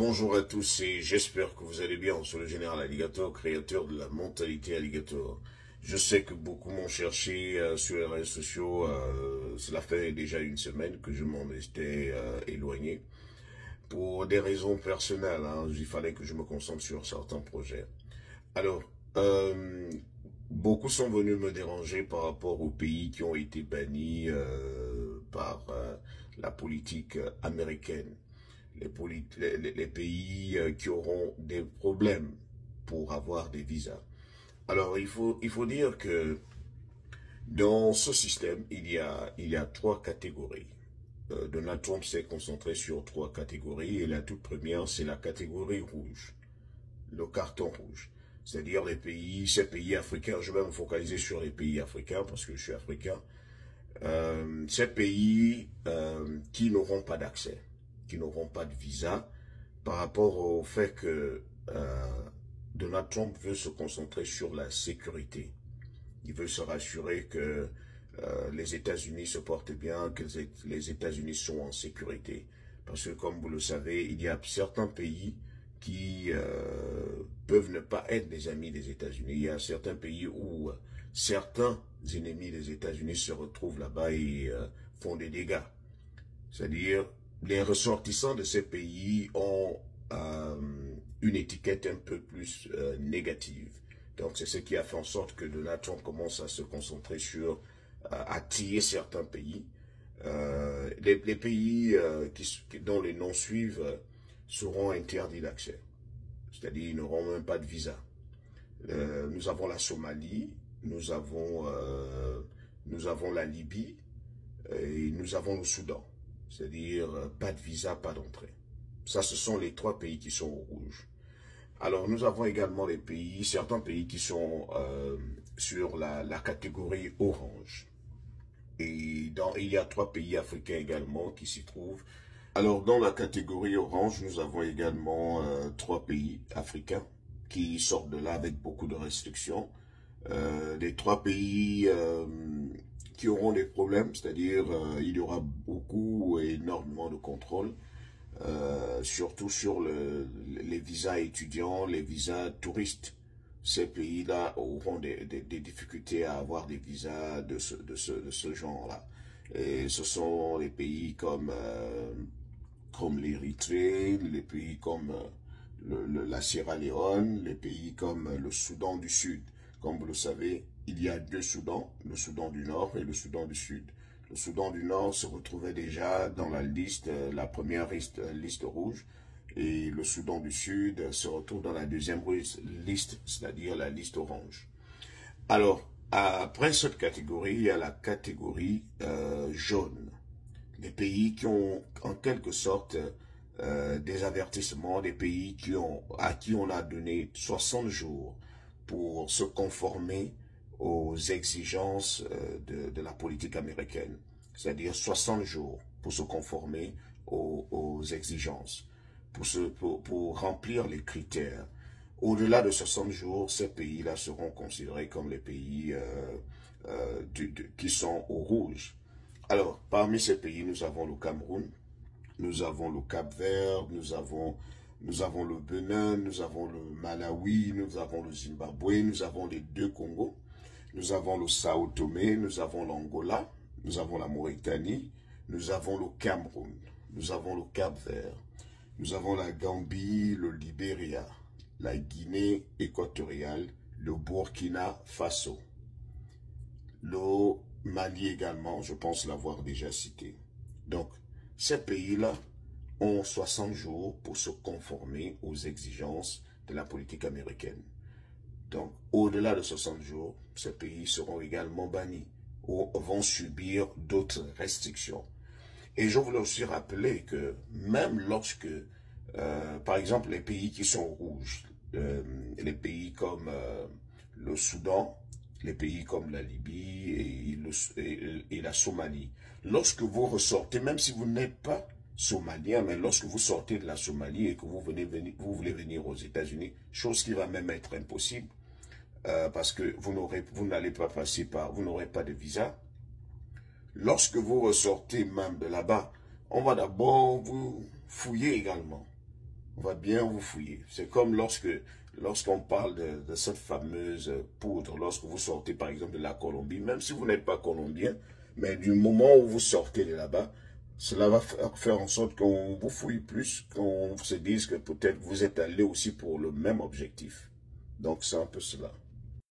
Bonjour à tous et j'espère que vous allez bien. C'est le général Alligator, créateur de la mentalité Alligator. Je sais que beaucoup m'ont cherché sur les réseaux sociaux. Cela fait déjà une semaine que je m'en étais éloigné. Pour des raisons personnelles, il fallait que je me concentre sur certains projets. Alors, beaucoup sont venus me déranger par rapport aux pays qui ont été bannis par la politique américaine. Les pays qui auront des problèmes pour avoir des visas. Alors, il faut dire que dans ce système, il y a trois catégories. Donald Trump s'est concentré sur trois catégories et la toute première, c'est la catégorie rouge, le carton rouge. C'est-à-dire ces pays africains, je vais me focaliser sur les pays africains parce que je suis africain, ces pays qui n'auront pas d'accès, qui n'auront pas de visa par rapport au fait que Donald Trump veut se concentrer sur la sécurité. Il veut se rassurer que les États-Unis se portent bien, que les États-Unis sont en sécurité. Parce que comme vous le savez, il y a certains pays qui peuvent ne pas être des amis des États-Unis. Il y a certains pays où certains ennemis des États-Unis se retrouvent là-bas et font des dégâts. C'est-à-dire, les ressortissants de ces pays ont une étiquette un peu plus négative. Donc, c'est ce qui a fait en sorte que Donald Trump commence à se concentrer sur attirer certains pays. Les pays dont les noms suivent seront interdits d'accès. C'est-à-dire, ils n'auront même pas de visa. Nous avons la Somalie, nous avons la Libye et nous avons le Soudan. C'est-à-dire, pas de visa, pas d'entrée. Ça, ce sont les trois pays qui sont au rouge. Alors, nous avons également certains pays qui sont sur la catégorie orange. Et il y a trois pays africains également qui s'y trouvent. Alors, dans la catégorie orange, nous avons également trois pays africains qui sortent de là avec beaucoup de restrictions. Les trois pays qui auront des problèmes, c'est-à-dire il y aura énormément de contrôle. Surtout sur les visas étudiants, les visas touristes. Ces pays-là auront des difficultés à avoir des visas de ce genre-là. Et ce sont les pays comme l'Érythrée, les pays comme la Sierra Leone, les pays comme le Soudan du Sud. Comme vous le savez, il y a deux Soudans, le Soudan du Nord et le Soudan du Sud. Le Soudan du Nord se retrouvait déjà dans la première liste rouge, et le Soudan du Sud se retrouve dans la deuxième liste, c'est-à-dire la liste orange. Alors, après cette catégorie, il y a la catégorie jaune. Les pays qui ont en quelque sorte des avertissements, des pays à qui on a donné 60 jours pour se conformer aux exigences de la politique américaine. C'est-à-dire 60 jours pour se conformer aux exigences, pour remplir les critères. Au-delà de 60 jours, ces pays-là seront considérés comme les pays qui sont au rouge. Alors, parmi ces pays, nous avons le Cameroun, nous avons le Cap-Vert, nous avons le Bénin, nous avons le Malawi, nous avons le Zimbabwe, nous avons les deux Congos, nous avons le Sao Tomé, nous avons l'Angola, nous avons la Mauritanie, nous avons le Cameroun, nous avons le Cap-Vert, nous avons la Gambie, le Libéria, la Guinée équatoriale, le Burkina Faso, le Mali également, je pense l'avoir déjà cité. Donc, ces pays-là ont 60 jours pour se conformer aux exigences de la politique américaine. Donc, au-delà de 60 jours, ces pays seront également bannis ou vont subir d'autres restrictions. Et je voulais aussi rappeler que même lorsque, par exemple, les pays qui sont rouges, les pays comme le Soudan, les pays comme la Libye et la Somalie, lorsque vous ressortez, même si vous n'êtes pas somalien, mais lorsque vous sortez de la Somalie et que vous voulez venir aux États-Unis, chose qui va même être impossible, parce que vous n'allez pas passer vous n'aurez pas de visa. Lorsque vous ressortez même de là-bas, on va d'abord vous fouiller également. On va bien vous fouiller. C'est comme lorsqu'on parle de cette fameuse poudre, lorsque vous sortez par exemple de la Colombie, même si vous n'êtes pas colombien, mais du moment où vous sortez de là-bas, cela va faire en sorte qu'on vous fouille plus, qu'on se dise que peut-être vous êtes allé aussi pour le même objectif. Donc c'est un peu cela.